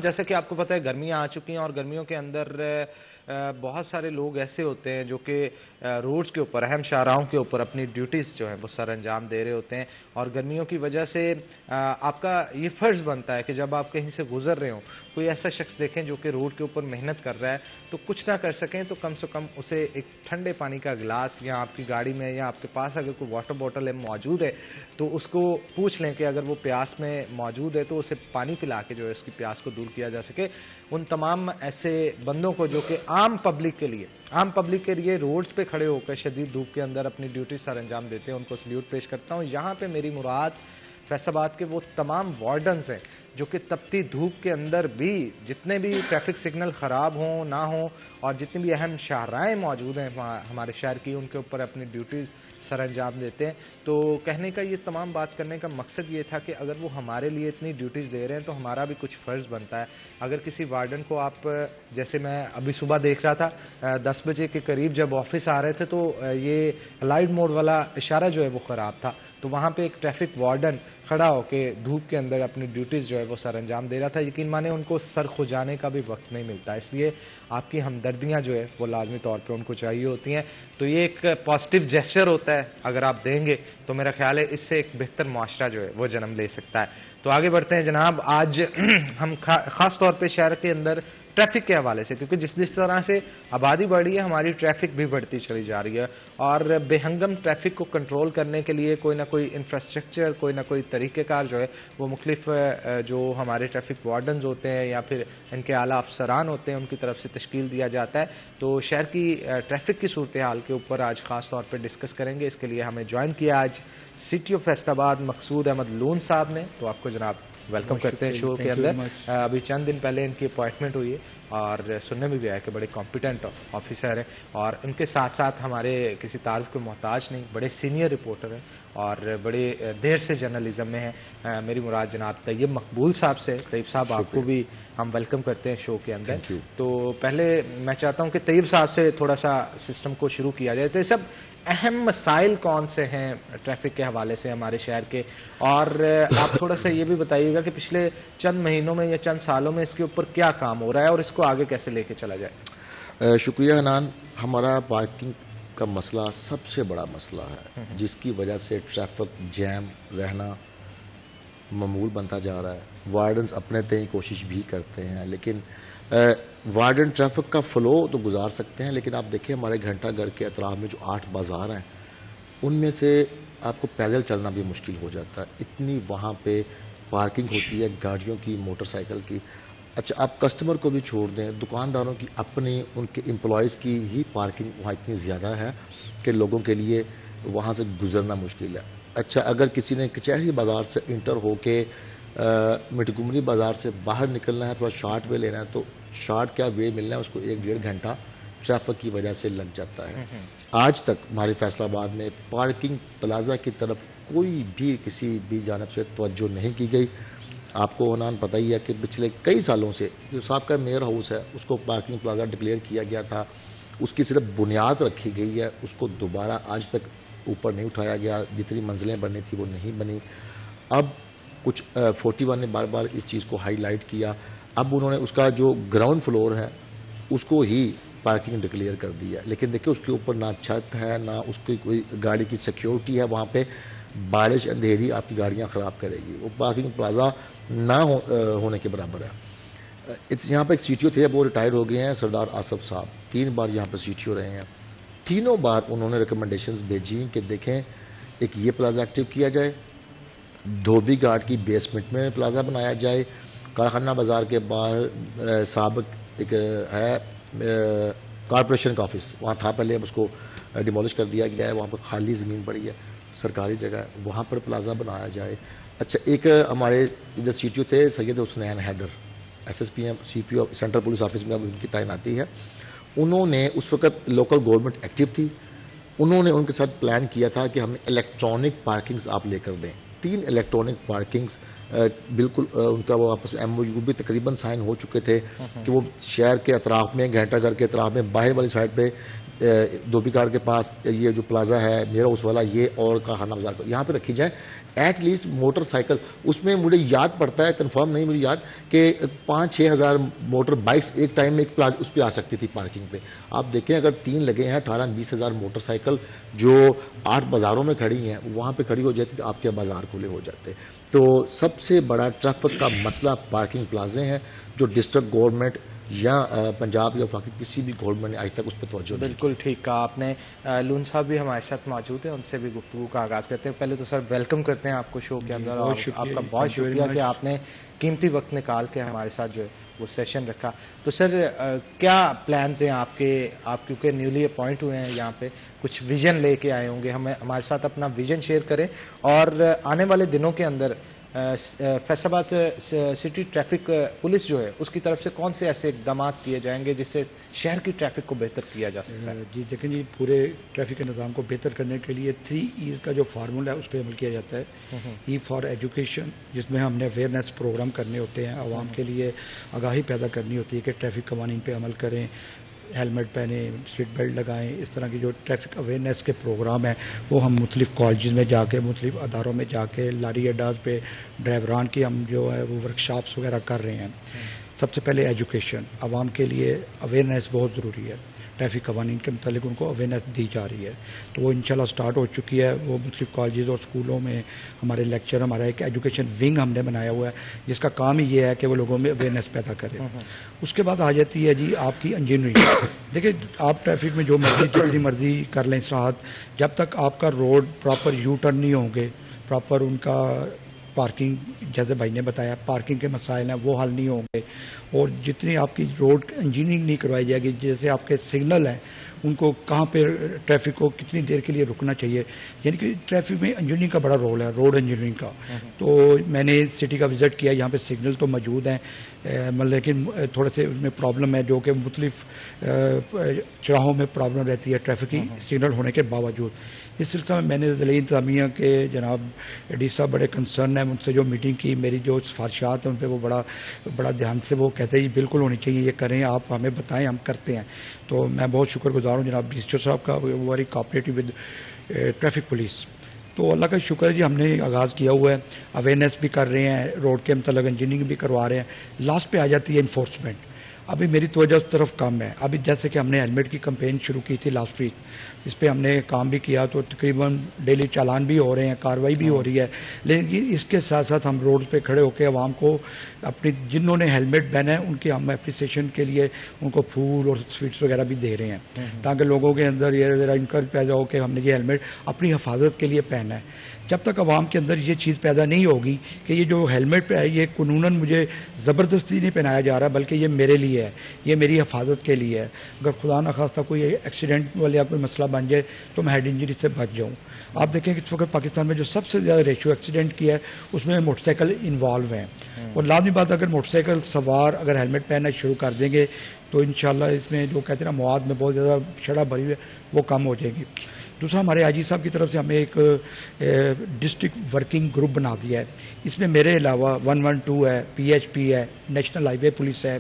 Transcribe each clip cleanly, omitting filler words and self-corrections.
جیسے کہ آپ کو پتہ ہے گرمیاں آ چکی ہیں اور گرمیوں کے اندر بہت سارے لوگ ایسے ہوتے ہیں جو کہ روڈز کے اوپر اہم شاہراہوں کے اوپر اپنی ڈیوٹیز جو ہیں وہ سر انجام دے رہے ہوتے ہیں اور گرمیوں کی وجہ سے آپ کا یہ فرض بنتا ہے کہ جب آپ کہیں سے گزر رہے ہوں کوئی ایسا شخص دیکھیں جو کہ روڈ کے اوپر محنت کر رہا ہے تو کچھ نہ کر سکیں تو کم سے کم اسے ایک ٹھنڈے پانی کا گلاس یا آپ کی گاڑی میں یا آپ کے پاس اگر کوئی واٹر بوٹل موجود ہے تو اس کو پوچھ لیں کہ اگر وہ پیاس میں موجود ہے تو اسے پانی پلا کے جو ہے اس کی پیاس کو دور کیا جا سکے. ان تمام ایسے بندوں کو جو کہ عام پبلک کے لیے روڈز پہ کھڑے ہو کر شدید دھوپ کے اندر اپنی ڈیوٹی سر انجام دیتے ہیں ان کو سلیوٹ پیش کرتا ہوں. یہاں پہ میری مراد فیصل آباد کے وہ تمام وارڈنز ہیں جو کہ تپتی دھوپ کے اندر بھی جتنے بھی ٹریفک سگنل خراب ہوں نہ ہوں اور جتنی بھی اہم شاہراہیں موجود ہیں ہمارے شہر کی ان کے اوپر اپنی ڈیوٹیز سر انجام دیتے ہیں. تو کہنے کا یہ تمام بات کرنے کا مقصد یہ تھا کہ اگر وہ ہمارے لیے اتنی ڈیوٹیز دے رہے ہیں تو ہمارا بھی کچھ فرض بنتا ہے. اگر کسی وارڈن کو آپ جیسے میں ابھی صبح دیکھ رہا تھا 10 بجے کے قریب جب آفس آ رہے تھے تو یہ لائٹ موڈ والا اشارہ جو ہے وہ خراب تھا تو وہاں پہ ایک ٹریفک وارڈن کھڑا ہو کے دھوپ کے اندر اپنی ڈیوٹیز جو ہے وہ سر انجام دے رہا تھا. یقین مانے ان کو سر کھجانے کا بھی وقت نہیں ملتا اس لیے آپ کی ہمدردیاں جو ہے وہ لازمی طور پہ ان کو چاہیے ہوتی ہیں. تو یہ ایک پازیٹیو جیسچر ہوتا ہے اگر آپ دیں گے تو میرا خیال ہے اس سے ایک بہتر معاشرہ جو ہے وہ جنم لے سکتا ہے. تو آگے بڑھتے ہیں جناب. آج ہم خاص طور پہ شہر کے اندر ٹریفک کے حوالے سے کیونکہ جس طرح سے آبادی بڑھی ہے ہماری ٹریفک بھی بڑھتی چلی جا رہی ہے اور بے ہنگم ٹریفک کو کنٹرول کرنے کے لیے کوئی نہ کوئی انفراسٹرکچر کوئی نہ کوئی طریقہ کار جو ہے وہ مختلف جو ہمارے ٹریفک وارڈنز ہوتے ہیں یا پھر ان کے اعلیٰ افسران ہوتے ہیں ان کی طرف سے تشکیل دیا جاتا ہے. تو شہر کی ٹریفک کی صورتحال کے اوپر آج خاص طور پہ ڈسکس کریں گے. اس کے لیے ہمیں جوائن کیا آج سٹی آف فیصل آباد مقصود احمد لون صاحب نے. تو آپ کو جناب ویلکم کرتے ہیں شو کے اندر. ابھی چند دن پہلے ان کی اپوائنٹمنٹ ہوئی ہے اور سننے میں بھی آیا کہ بڑے کمپیٹنٹ آفیسر ہیں اور ان کے ساتھ ساتھ ہمارے کسی تعارف کے محتاج نہیں, بڑے سینئر رپورٹر ہیں اور بڑے دیر سے جرنلزم میں ہیں. میری مراد جناب طیب مقبول صاحب سے. طیب صاحب آپ کو بھی ہم ویلکم کرتے ہیں شو کے اندر. تو پہلے میں چاہتا ہوں کہ طیب صاحب سے تھوڑا سا سسٹم کو شروع کیا جائے. تو یہ سب اہم مسائل کون سے ہیں ٹریفک کے حوالے سے ہمارے شہر کے, اور آپ تھوڑا سا یہ بھی بتائیے گا کہ پچھلے چند مہینوں میں یا چند سالوں میں اس کے اوپر کیا کام ہو رہا ہے اور اس کو آگے کیسے لے کے چلا جائے. شکریہ حنان. ہمارا پارکنگ کا مسئلہ سب سے بڑا مسئلہ ہے جس کی وجہ سے ٹریفک جیم رہنا معمول بنتا جا رہا ہے. وارڈنز اپنے تئیں کوشش بھی کرتے ہیں لیکن وارڈن ٹریفک کا فلو تو گزار سکتے ہیں لیکن آپ دیکھیں ہمارے گھنٹہ گھر کے اطراف میں جو 8 بازار ہیں ان میں سے آپ کو پیدل چلنا بھی مشکل ہو جاتا ہے. اتنی وہاں پہ پارکنگ ہوتی ہے گاڑیوں کی, موٹر سائیکل کی. اچھا آپ کسٹمر کو بھی چھوڑ دیں, دکانداروں کی اپنی ان کے امپلائیز کی ہی پارکنگ وہاں اتنی زیادہ ہے کہ لوگوں کے لیے وہاں سے گزرنا مشکل ہے. اچھا اگر کسی نے کچہری بازار سے انٹر ہو کے مٹگمری بازار سے باہر نکلنا ہے, تھوڑا شارٹ وے لینا ہے تو شارٹ کیا وے ملنا ہے اس کو 1-1.5 گھنٹہ ٹریفک کی وجہ سے لگ جاتا ہے. آج تک ہمارے فیصل آباد میں پارکنگ پلازا کی طرف کوئی بھی کسی بھی جانب سے توجہ نہیں کی گئی. آپ کو عنان پتہ ہی ہے کہ پچھلے کئی سالوں سے جو سابقہ میئر ہاؤس ہے اس کو پارکنگ پلازا ڈکلیئر کیا گیا تھا, اس کی صرف بنیاد رکھی گئی ہے, اس کو دوبارہ آج تک اوپر نہیں اٹھایا گیا. جتنی منزلیں بنی تھی وہ نہیں بنی. اب کچھ 41 نے بار بار اس چیز کو ہائی لائٹ کیا. اب انہوں نے اس کا جو گراؤنڈ فلور ہے اس کو ہی پارکنگ ڈکلیئر کر دیا لیکن دیکھیں اس کے اوپر نہ چھت ہے نہ اس کی کوئی گاڑی کی سیکیورٹی ہے. وہاں پہ بارش اندھیری آپ کی گاڑیاں خراب کرے گی. وہ پارکنگ پلازا نہ ہونے کے برابر ہے. یہاں پہ ایک سی ٹی او تھے وہ ریٹائر ہو گئے ہیں, سردار آصف صاحب. 3 بار یہاں پہ سی ٹی او رہے ہیں. تینوں بار انہوں نے ریکمنڈیشنز بھیجی کہ دیکھیں ایک یہ پلازا ایکٹیو کیا جائے, دھوبی گھاٹ کی بیسمنٹ میں پلازا بنایا جائے, کارخانہ بازار کے باہر سابق ایک ہے کارپوریشن کا آفس وہاں تھا پہلے, اب اس کو ڈیمولش کر دیا گیا ہے. وہاں پر خالی زمین پڑی ہے, سرکاری جگہ ہے, وہاں پر پلازا بنایا جائے. اچھا ایک ہمارے ادھر سی ٹی او تھے Syed Hasnain Haider, S S P ہیں, C P O central police office میں اب ان کی تعیناتی ہے. انہوں نے اس وقت لوکل گورنمنٹ ایکٹیو تھی, انہوں نے ان کے ساتھ پلان کیا تھا کہ ہمیں الیکٹرانک پارکنگز آپ لے کر دیں. 3 الیکٹرانک پارکنگز بالکل ان کا وہ آپس میں ایم او یو بھی تقریباً سائن ہو چکے تھے کہ وہ شہر کے اطراف میں گھنٹہ گھر کے اطراف میں باہر والی سائڈ پہ دھوبی گھاٹ کے پاس یہ جو پلازا ہے میرا اس والا یہ اور کارخانہ بازار کو یہاں پہ رکھی جائے ایٹ لیسٹ موٹر سائیکل. اس میں مجھے یاد پڑتا ہے, کنفرم نہیں مجھے یاد, کہ 5-6 ہزار موٹر بائکس ایک ٹائم میں ایک اس پہ آ سکتی تھی پارکنگ پہ. آپ دیکھیں اگر 3 لگے ہیں 18-20 ہزار موٹر سائیکل جو 8 بازاروں میں کھڑی ہیں وہاں پہ کھڑی ہو جاتی تو آپ کے بازار کھلے ہو جاتے. تو سب سے بڑا ٹریفک کا مسئلہ پارکنگ پلازے ہیں جو ڈسٹرکٹ گورنمنٹ یا پنجاب یا باقی کسی بھی گورنمنٹ نے آج تک اس پہ توجہ نہیں. بالکل ٹھیک کہا آپ نے. لون صاحب بھی ہمارے ساتھ موجود ہیں, ان سے بھی گفتگو کا آغاز کرتے ہیں. پہلے تو سر ویلکم کرتے ہیں آپ کو شو کے اندر, اور آپ کا بہت شکریہ کہ آپ نے قیمتی وقت نکال کے ہمارے ساتھ جو ہے وہ سیشن رکھا. تو سر کیا پلانز ہیں آپ کے؟ آپ کیونکہ نیولی اپوائنٹ ہوئے ہیں یہاں پہ, کچھ ویژن لے کے آئے ہوں گے, ہمارے ساتھ اپنا ویژن شیئر کریں. اور آنے والے دنوں کے اندر فیصل آباد سٹی ٹریفک پولیس جو ہے اس کی طرف سے کون سے ایسے اقدامات کیے جائیں گے جس سے شہر کی ٹریفک کو بہتر کیا جا سکتا ہے؟ جی دیکھیں جی, پورے ٹریفک کے نظام کو بہتر کرنے کے لیے 3 E's کا جو فارمولا ہے اس پہ عمل کیا جاتا ہے. ای فار ایجوکیشن, جس میں ہم نے اویئرنیس پروگرام کرنے ہوتے ہیں, عوام کے لیے آگاہی پیدا کرنی ہوتی ہے کہ ٹریفک قوانین پہ عمل کریں, ہیلمٹ پہنیں, سیٹ بیلٹ لگائیں. اس طرح کی جو ٹریفک اویئرنیس کے پروگرام ہیں وہ ہم مختلف کالجز میں جا کے, مختلف اداروں میں جا کے, لاری اڈاز پہ ڈرائیوران کی ہم جو ہے وہ ورکشاپس وغیرہ کر رہے ہیں. سب سے پہلے ایجوکیشن, عوام کے لیے اویئرنیس بہت ضروری ہے. ٹریفک قوانین کے متعلق ان کو اویئرنیس دی جا رہی ہے, تو وہ انشاءاللہ سٹارٹ ہو چکی ہے. وہ مختلف کالجز اور اسکولوں میں ہمارے لیکچر, ہمارا ایک ایجوکیشن ونگ ہم نے بنایا ہوا ہے جس کا کام ہی یہ ہے کہ وہ لوگوں میں اویئرنیس پیدا کرے. اس کے بعد آ جاتی ہے جی آپ کی انجینئرنگ. دیکھیں آپ ٹریفک میں جو مرضی جتنی مرضی کر لیں اصلاحات, جب تک آپ کا روڈ پراپر یو ٹرن نہیں ہوں گے, پراپر ان کا پارکنگ, جیسے بھائی نے بتایا پارکنگ کے مسائل ہیں وہ حل نہیں ہوں گے, اور جتنی آپ کی روڈ انجینئرنگ نہیں کروائی جائے گی, جیسے آپ کے سگنل ہیں ان کو کہاں پہ ٹریفک کو کتنی دیر کے لیے رکنا چاہیے, یعنی کہ ٹریفک میں انجینئرنگ کا بڑا رول ہے, روڈ انجینئرنگ کا. تو میں نے سٹی کا وزٹ کیا, یہاں پہ سگنل تو موجود ہیں لیکن تھوڑے سے ان میں پرابلم ہے, جو کہ مختلف چراہوں میں پرابلم رہتی ہے ٹریفک کی سگنل ہونے کے باوجود. اس سلسلہ میں نے ضلعی انتظامیہ کے جناب ڈی صاحب بڑے کنسرن ہیں, ان سے جو میٹنگ کی, میری جو سفارشات ہیں ان پہ وہ بڑا دھیان سے وہ کہتے ہیں بالکل ہونی چاہیے, یہ کریں, آپ ہمیں بتائیں, ہم کرتے ہیں. تو میں بہت شکر گزار ہوں جناب ڈی صاحب کا, very cooperative with traffic police. تو اللہ کا شکر ہے جی, ہم نے آغاز کیا ہوا ہے, اویئرنیس بھی کر رہے ہیں, روڈ کے متعلق انجینئرنگ بھی کروا رہے ہیں. لاسٹ پہ آ جاتی ہے انفورسمنٹ. ابھی میری توجہ اس طرف کم ہے. ابھی جیسے کہ ہم نے ہیلمٹ کی کمپین شروع کی تھی لاسٹ ویک, اس پہ ہم نے کام بھی کیا, تو تقریباً ڈیلی چالان بھی ہو رہے ہیں, کارروائی بھی ہو رہی ہے. لیکن اس کے ساتھ ساتھ ہم روڈ پہ کھڑے ہو کے عوام کو اپنی, جنہوں نے ہیلمٹ پہنا ہے ان کی ہم اپریسیشن کے لیے ان کو پھول اور سویٹس وغیرہ بھی دے رہے ہیں, تاکہ لوگوں کے اندر یہ ذرا انکریج پیدا ہو کہ ہم نے یہ ہیلمٹ اپنی حفاظت کے لیے پہننا ہے. جب تک عوام کے اندر یہ چیز پیدا نہیں ہوگی کہ یہ جو ہیلمٹ پہ ہے یہ قانوناً مجھے زبردستی نہیں پہنایا جا رہا بلکہ یہ میرے لیے ہے, یہ میری حفاظت کے لیے ہے, اگر خدا نخواستہ کوئی ایکسیڈنٹ والا کوئی مسئلہ بن جائے تو میں ہیڈ انجری سے بچ جاؤں. آپ دیکھیں کہ اس وقت پاکستان میں جو سب سے زیادہ ریشو ایکسیڈنٹ کی ہے اس میں موٹر سائیکل انوالو ہیں, اور لازمی بات اگر موٹر سائیکل سوار اگر ہیلمٹ پہننا شروع کر دیں گے تو انشاءاللہ اس میں جو کہتے ہیں نا مواد میں بہت زیادہ شرح بھری ہوئی ہے وہ کم ہو جائے گی. دوسرا, ہمارے آئی جی صاحب کی طرف سے ہمیں ایک ڈسٹرکٹ ورکنگ گروپ بنا دیا ہے. اس میں میرے علاوہ 112 ہے, PHP ہے, نیشنل ہائی وے پولیس ہے,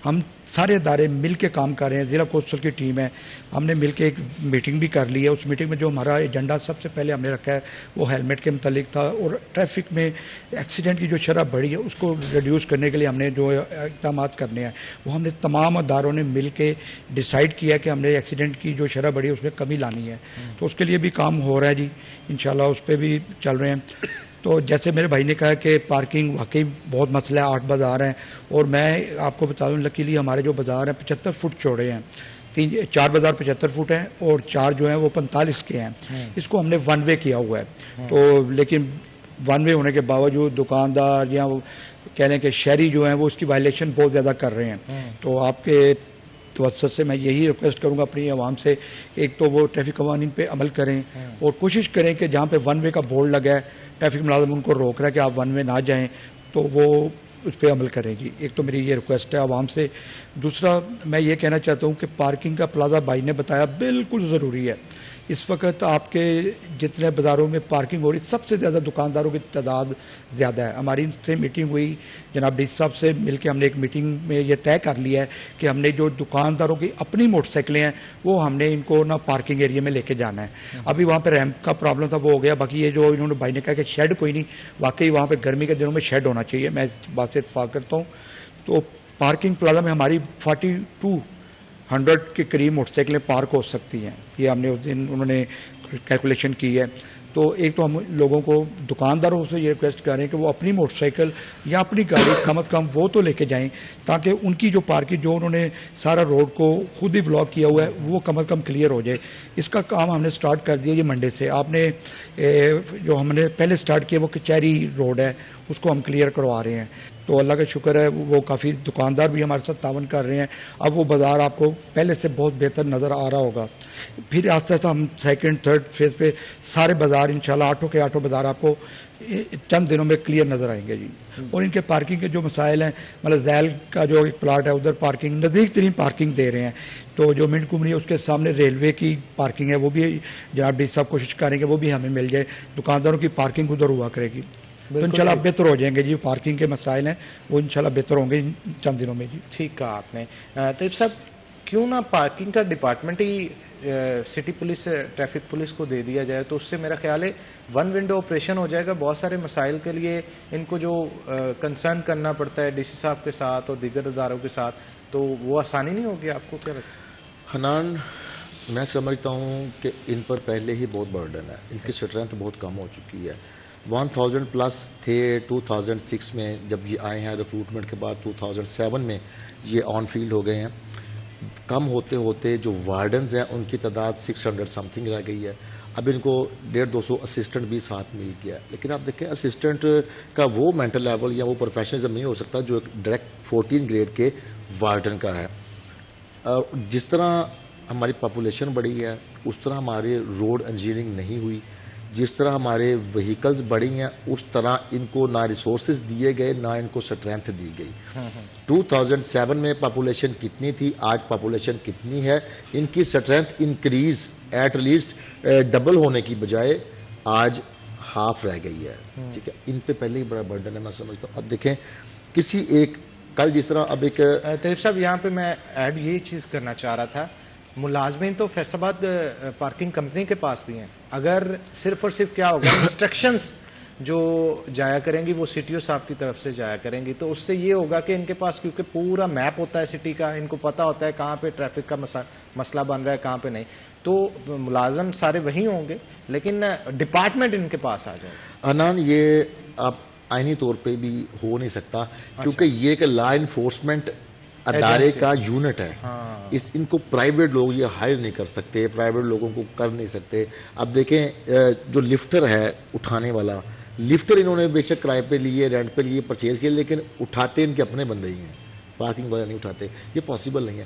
ہم سارے ادارے مل کے کام کر رہے ہیں. ضلع کوسٹل کی ٹیم ہے, ہم نے مل کے ایک میٹنگ بھی کر لی ہے. اس میٹنگ میں جو ہمارا ایجنڈا سب سے پہلے ہم نے رکھا ہے وہ ہیلمٹ کے متعلق تھا, اور ٹریفک میں ایکسیڈنٹ کی جو شرح بڑھی ہے اس کو ریڈیوس کرنے کے لیے ہم نے جو اقدامات کرنے ہیں وہ ہم نے تمام اداروں نے مل کے ڈیسائیڈ کیا کہ ہم نے ایکسیڈنٹ کی جو شرح بڑھی ہے اس میں کمی لانی ہے. تو اس کے لیے بھی کام ہو رہا ہے جی, انشاءاللہ اس پہ بھی چل رہے ہیں. تو جیسے میرے بھائی نے کہا کہ پارکنگ واقعی بہت مسئلہ ہے, 8 بازار ہیں, اور میں آپ کو بتا دوں لکیلی ہمارے جو بازار ہیں 75 فٹ چوڑے ہیں, 4 بازار 75 فٹ ہیں اور 4 جو ہیں وہ 45 کے ہیں. اس کو ہم نے 1 وے کیا ہوا ہے. تو لیکن 1 وے ہونے کے باوجود دکاندار یا کہہ لیں کہ شہری جو ہیں وہ اس کی وائلیشن بہت زیادہ کر رہے ہیں. تو آپ کے توسط سے میں یہی ریکویسٹ کروں گا اپنی عوام سے, ایک تو وہ ٹریفک قوانین پہ عمل کریں اور کوشش کریں کہ جہاں پہ 1 وے کا بورڈ لگا ہے ٹریفک ملازم ان کو روک رہا ہے کہ آپ 1 وے نہ جائیں تو وہ اس پہ عمل کریں جی. ایک تو میری یہ ریکویسٹ ہے عوام سے. دوسرا, میں یہ کہنا چاہتا ہوں کہ پارکنگ کا پلازا بھائی نے بتایا بالکل ضروری ہے. اس وقت آپ کے جتنے بازاروں میں پارکنگ ہو رہی سب سے زیادہ دکانداروں کی تعداد زیادہ ہے. ہماری ان سے میٹنگ ہوئی جناب ڈی صاحب سے مل کے ہم نے ایک میٹنگ میں یہ طے کر لیا ہے کہ ہم نے جو دکانداروں کی اپنی موٹر سائیکلیں ہیں وہ ہم نے ان کو نا پارکنگ ایریا میں لے کے جانا ہے. ابھی وہاں پہ ریمپ کا پرابلم تھا وہ ہو گیا. باقی یہ جو انہوں نے بھائی نے کہا کہ شیڈ کوئی نہیں, واقعی وہاں پہ گرمی کے دنوں میں شیڈ ہونا چاہیے, میں اس بات سے اتفاق کرتا ہوں. تو پارکنگ پلازا میں ہماری 4200 کے قریب موٹر سائیکلیں پارک ہو سکتی ہیں. یہ ہم نے اس دن انہوں نے کیلکولیشن کی ہے. تو ایک تو ہم لوگوں کو دکانداروں سے یہ ریکویسٹ کر رہے ہیں کہ وہ اپنی موٹر سائیکل یا اپنی گاڑی کم از کم وہ تو لے کے جائیں تاکہ ان کی جو پارکنگ جو انہوں نے سارا روڈ کو خود ہی بلاک کیا ہوا ہے وہ کم از کم کلیئر ہو جائے. اس کا کام ہم نے سٹارٹ کر دیا یہ منڈے سے. آپ نے جو ہم نے پہلے سٹارٹ کیا وہ کچہری روڈ ہے, اس کو ہم کلیئر کروا رہے ہیں. تو اللہ کا شکر ہے وہ کافی دکاندار بھی ہمارے ساتھ تعاون کر رہے ہیں. اب وہ بازار آپ کو پہلے سے بہت بہتر نظر آ رہا ہوگا. پھر آہستہ آہستہ ہم سیکنڈ تھرڈ فیز پہ سارے بازار انشاءاللہ 8 کے 8 بازار آپ کو چند دنوں میں کلیئر نظر آئیں گے جی. اور ان کے پارکنگ کے جو مسائل ہیں, مطلب زیل کا جو ایک پلاٹ ہے ادھر پارکنگ نزدیک ترین پارکنگ دے رہے ہیں. تو جو منٹ کمری ہے اس کے سامنے ریلوے کی پارکنگ ہے وہ بھی جناب ڈی صاحب کوشش کریں گے وہ بھی ہمیں مل جائے. دکانداروں کی پارکنگ ادھر ہوا کرے گی تو انشاءاللہ بہتر ہو جائیں گے جی. پارکنگ کے مسائل ہیں وہ انشاءاللہ بہتر ہوں گے چند دنوں میں جی. ٹھیک کہا آپ نے. طیب صاحب, کیوں نہ پارکنگ کا ڈپارٹمنٹ ہی سٹی پولیس ٹریفک پولیس کو دے دیا جائے, تو اس سے میرا خیال ہے ون ونڈو آپریشن ہو جائے گا. بہت سارے مسائل کے لیے ان کو جو کنسرن کرنا پڑتا ہے ڈی سی صاحب کے ساتھ اور دیگر اداروں کے ساتھ, تو وہ آسانی نہیں ہوگی. آپ کو کیا لگتا ہے؟ حنان, میں سمجھتا ہوں کہ ان پر پہلے ہی بہت برڈن ہے. ان کی اسٹرینتھ بہت کم ہو چکی ہے. 1000 پلس تھے 2006 میں جب یہ آئے ہیں ریکروٹمنٹ کے بعد. 2007 میں یہ آن فیلڈ ہو گئے ہیں. کم ہوتے ہوتے جو وارڈنز ہیں ان کی تعداد 600 سم تھنگ رہ گئی ہے. اب ان کو 150-200 اسسٹنٹ بھی ساتھ مل گیا. لیکن آپ دیکھیں اسسٹنٹ کا وہ مینٹل لیول یا وہ پروفیشنلزم نہیں ہو سکتا جو ایک ڈائریکٹ 14 گریڈ کے وارڈن کا ہے. جس طرح ہماری پاپولیشن بڑھی ہے اس طرح ہماری روڈ انجینئرنگ نہیں ہوئی. جس طرح ہمارے وہیکلز بڑھی ہیں اس طرح ان کو نہ ریسورسز دیے گئے نہ ان کو اسٹرینتھ دی گئی. 2007 میں پاپولیشن کتنی تھی, آج پاپولیشن کتنی ہے. ان کی strength increase at least double ہونے کی بجائے آج ہاف رہ گئی ہے. ٹھیک ہے, ان پہ پہلے ہی بڑا برڈن ہے میں سمجھتا ہوں. اب دیکھیں کسی ایک کل جس طرح اب ایک طیب صاحب یہاں پہ میں ایڈ یہی چیز کرنا چاہ رہا تھا, ملازمین تو فیصل آباد پارکنگ کمپنی کے پاس بھی ہیں. اگر صرف اور صرف کیا ہوگا انسٹرکشنز جو جایا کریں گی وہ سی ٹی او صاحب کی طرف سے جایا کریں گی, تو اس سے یہ ہوگا کہ ان کے پاس کیونکہ پورا میپ ہوتا ہے سٹی کا, ان کو پتا ہوتا ہے کہاں پہ ٹریفک کا مسئلہ بن رہا ہے کہاں پہ نہیں. تو ملازم سارے وہی ہوں گے لیکن ڈپارٹمنٹ ان کے پاس آ جائے. انان, یہ آپ آئینی طور پہ بھی ہو نہیں سکتا کیونکہ یہ کہ لا انفورسمنٹ ادارے کا یونٹ ہے. ان کو پرائیویٹ لوگ یہ ہائر نہیں کر سکتے, پرائیویٹ لوگوں کو کر نہیں سکتے. اب دیکھیں جو لفٹر ہے اٹھانے والا, لفٹر انہوں نے بے شک کرائے پہ لیے, رینٹ پہ لیے, پرچیز کیے, لیکن اٹھاتے ان کے اپنے بندے ہی ہیں, پارکنگ وغیرہ نہیں اٹھاتے. یہ پاسبل نہیں ہے.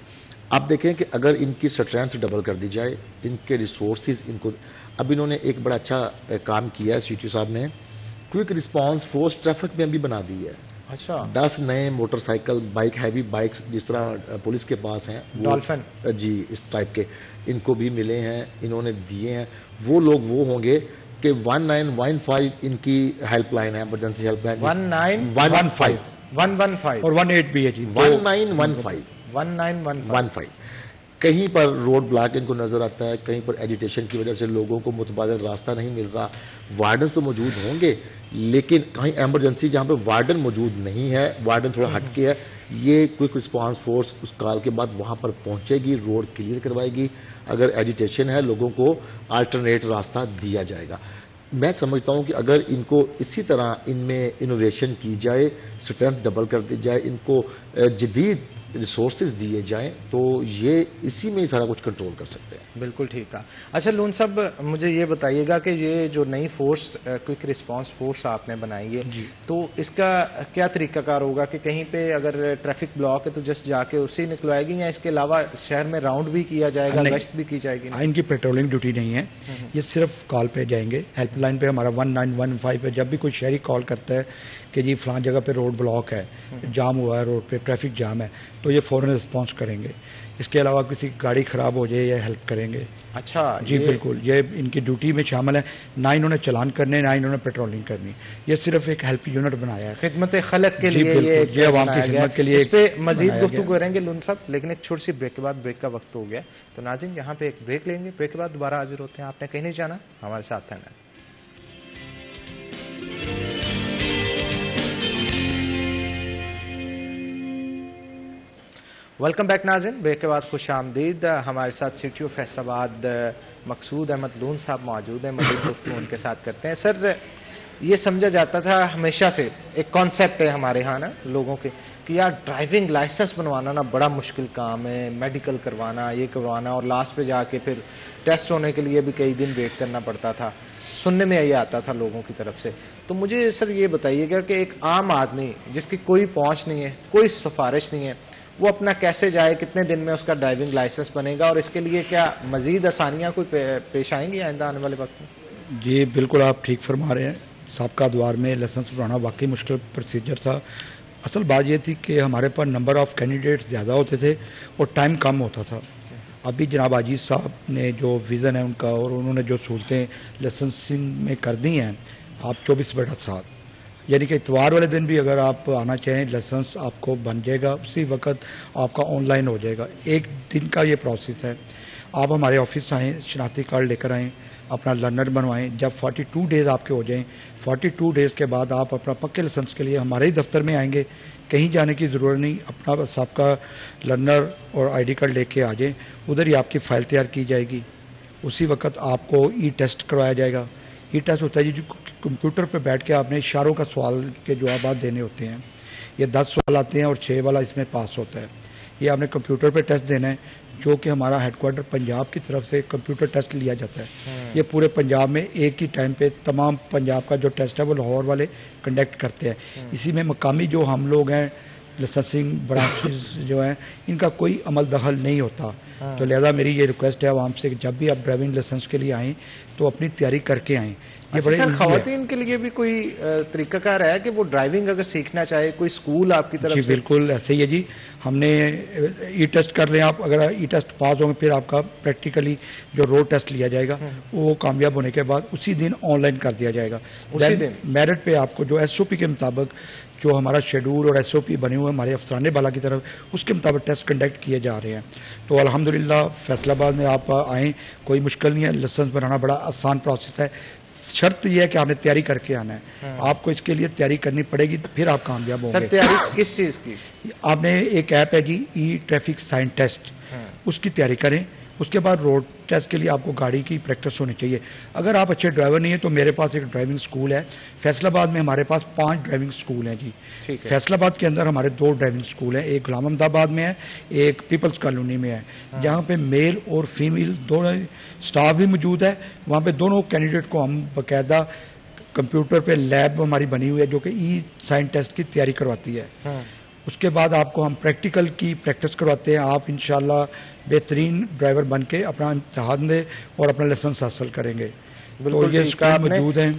اب دیکھیں کہ اگر ان کی اسٹرینتھ ڈبل کر دی جائے, ان کے ریسورسز ان کو, اب انہوں نے ایک بڑا اچھا کام کیا ہے سی ٹی او صاحب نے, کوئک رسپانس فورس ٹریفک میں بھی بنا دی ہے. اچھا, 10 نئے motor cycle bike heavy bikes جس طرح پولیس کے پاس ہیں ڈالفن جی اس ٹائپ کے ان کو بھی ملے ہیں, انہوں نے دیے ہیں. وہ لوگ وہ ہوں گے کہ 1915 ان کی ہیلپ لائن ہے, ایمرجنسی ہیلپ لائن 1915 اور 18 بھی ہے جی. 1915 کہیں پر روڈ بلاک ان کو نظر آتا ہے, کہیں پر ایجیٹیشن کی وجہ سے لوگوں کو متبادل راستہ نہیں مل رہا. وارڈنز تو موجود ہوں گے لیکن کہیں ایمرجنسی جہاں پہ وارڈن موجود نہیں ہے, وارڈن تھوڑا ہٹ کے ہے, یہ کوئک رسپانس فورس اس کال کے بعد وہاں پر پہنچے گی, روڈ کلیئر کروائے گی. اگر ایجیٹیشن ہے لوگوں کو آلٹرنیٹ راستہ دیا جائے گا. میں سمجھتا ہوں کہ اگر ان کو اسی طرح ان میں انوویشن کی جائے, اسٹرینتھ ڈبل کر دی جائے, ان کو جدید ریسورسز دیے جائیں تو یہ اسی میں ہی سارا کچھ کنٹرول کر سکتے ہیں. بالکل ٹھیک ہے. اچھا لون صاحب مجھے یہ بتائیے گا کہ یہ جو نئی فورس کوئک رسپانس فورس آپ نے بنائی ہے تو اس کا کیا طریقہ کار ہوگا کہ کہیں پہ اگر ٹریفک بلاک ہے تو جسٹ جا کے اسے نکلوائے گی یا اس کے علاوہ شہر میں راؤنڈ بھی کیا جائے گا, گشت بھی کی جائے گی؟ ان کی پیٹرولنگ ڈیوٹی نہیں ہے, یہ صرف کال پہ جائیں گے. ہیلپ لائن پہ ہمارا 1915 پہ جب بھی کوئی شہری کال کرتا ہے کہ جی فلان جگہ پہ روڈ بلاک ہے, جام ہوا ہے روڈ پہ, ٹریفک جام ہے, تو یہ فوراً رسپانس کریں گے. اس کے علاوہ کسی کی گاڑی خراب ہو جائے یا ہیلپ کریں گے. اچھا جی بالکل, یہ ان کی ڈیوٹی میں شامل ہے. نہ انہوں نے چلان کرنے, نہ انہوں نے پیٹرولنگ کرنی. یہ صرف ایک ہیلپ یونٹ بنایا ہے خدمت خلق کے لیے. یہ عوام کی خدمت کے لیے. اس پہ مزید گفتگو کریں گے لون صاحب, لیکن ایک چھوٹی سی بریک کے بعد. بریک کا وقت ہو گیا تو ناظرین یہاں پہ ایک بریک لیں گے. بریک کے بعد دوبارہ حاضر ہوتے ہیں. آپ نے کہیں نہیں جانا, ہمارے ساتھ رہنا ہے. ویلکم بیک ناظرین, بریک کے بعد خوش آمدید. ہمارے ساتھ سی ٹی او فیصل آباد مقصود احمد لون صاحب موجود ہیں. مزید گفتگو ان کے ساتھ کرتے ہیں. سر, یہ سمجھا جاتا تھا ہمیشہ سے, ایک کانسیپٹ ہے ہمارے ہاں نا لوگوں کے, کہ یار ڈرائیونگ لائسنس بنوانا نا بڑا مشکل کام ہے, میڈیکل کروانا, یہ کروانا, اور لاسٹ پہ جا کے پھر ٹیسٹ ہونے کے لیے بھی کئی دن ویٹ کرنا پڑتا تھا. سننے میں یہ آتا تھا لوگوں کی طرف سے. تو مجھے سر یہ بتائیے گا کہ ایک عام آدمی جس کی کوئی پہنچ نہیں ہے, کوئی سفارش نہیں ہے, وہ اپنا کیسے جائے, کتنے دن میں اس کا ڈرائیونگ لائسنس بنے گا, اور اس کے لیے کیا مزید آسانیاں کوئی پیش آئیں گی آئندہ آنے والے وقت میں؟ جی بالکل, آپ ٹھیک فرما رہے ہیں. سابقہ ادوار میں لائسنس بنانا واقعی مشکل پروسیجر تھا. اصل بات یہ تھی کہ ہمارے پاس نمبر آف کینڈیڈیٹس زیادہ ہوتے تھے اور ٹائم کم ہوتا تھا. ابھی جناب عزیز صاحب نے جو ویژن ہے ان کا, اور انہوں نے جو سہولتیں لائسنسنگ میں کر دی ہیں, آپ 24/7 یعنی کہ اتوار والے دن بھی اگر آپ آنا چاہیں لائسنس آپ کو بن جائے گا, اسی وقت آپ کا آن لائن ہو جائے گا. ایک دن کا یہ پروسیس ہے. آپ ہمارے آفس آئیں, شناختی کارڈ لے کر آئیں, اپنا لرنر بنوائیں. جب 42 ڈیز آپ کے ہو جائیں, 42 ڈیز کے بعد آپ اپنا پکے لائسنس کے لیے ہمارے ہی دفتر میں آئیں گے. کہیں جانے کی ضرورت نہیں, اپنا بس آپ کا لرنر اور آئی ڈی کارڈ لے کے آ جائیں. ادھر ہی آپ کی فائل تیار کی جائے گی. اسی وقت آپ کو ای ٹیسٹ کروایا جائے گا. ای ٹیسٹ ہوتا ہے جی, کمپیوٹر پہ بیٹھ کے آپ نے اشاروں کا سوال کے جوابات دینے ہوتے ہیں. یہ 10 سوال آتے ہیں اور 6 والا اس میں پاس ہوتا ہے. یہ آپ نے کمپیوٹر پہ ٹیسٹ دینا ہے, جو کہ ہمارا ہیڈ کوارٹر پنجاب کی طرف سے کمپیوٹر ٹیسٹ لیا جاتا ہے. یہ پورے پنجاب میں ایک ہی ٹائم پہ تمام پنجاب کا جو ٹیسٹ ہے وہ لاہور والے کنڈکٹ کرتے ہیں. اسی میں مقامی جو ہم لوگ ہیں لائسنسنگ برانچز جو ہیں, ان کا کوئی عمل دخل نہیں ہوتا. تو لہذا میری یہ ریکویسٹ ہے عوام سے کہ جب بھی آپ ڈرائیونگ لائسنس کے لیے آئیں تو اپنی تیاری کر کے آئیں. سر, خواتین کے لیے بھی کوئی طریقہ کار ہے کہ وہ ڈرائیونگ اگر سیکھنا چاہے, کوئی اسکول آپ کی طرف سے؟ جی بالکل ایسے ہی ہے جی. ہم نے ای ٹیسٹ کر لیں, آپ اگر ای ٹیسٹ پاس ہوں گے پھر آپ کا پریکٹیکلی جو روڈ ٹیسٹ لیا جائے گا وہ کامیاب ہونے کے بعد اسی دن آن لائن کر دیا جائے گا. اسی دن میرٹ پہ آپ کو جو ایس او پی کے مطابق جو ہمارا شیڈول اور ایس او پی بنے ہوئے ہمارے افسرانے بالا کی طرف, اس کے مطابق ٹیسٹ کنڈکٹ کیے جا رہے ہیں. تو الحمدللہ فیصل آباد میں آپ آئیں, کوئی مشکل نہیں ہے. لائسنس بنانا بڑا آسان پروسیس ہے. شرط یہ ہے کہ آپ نے تیاری کر کے آنا ہے. آپ کو اس کے لیے تیاری کرنی پڑے گی, پھر آپ کامیاب ہوں گے. سر تیاری کس چیز کی؟ آپ نے ایک ایپ ہے جی, ای ٹریفک سائن ٹیسٹ, اس کی تیاری کریں. اس کے بعد روڈ ٹیسٹ کے لیے آپ کو گاڑی کی پریکٹس ہونی چاہیے. اگر آپ اچھے ڈرائیور نہیں ہیں تو میرے پاس ایک ڈرائیونگ اسکول ہے فیصل آباد میں. ہمارے پاس 5 ڈرائیونگ اسکول ہیں جی. فیصل آباد کے اندر ہمارے 2 ڈرائیونگ اسکول ہیں, ایک غلام احمد آباد میں ہے, ایک پیپلز کالونی میں ہے, جہاں پہ میل اور فیمیل دونوں اسٹاف بھی موجود ہے. وہاں پہ دونوں کینڈیڈیٹ کو ہم باقاعدہ کمپیوٹر پہ لیب ہماری بنی ہوئی ہے جو کہ ای سائن ٹیسٹ کی تیاری کرواتی ہے. اس کے بعد آپ کو ہم پریکٹیکل کی پریکٹس کرواتے ہیں. آپ انشاءاللہ بہترین ڈرائیور بن کے اپنا امتحان دیں اور اپنا لائسنس حاصل کریں گے. تو یہ اسکول موجود ہیں.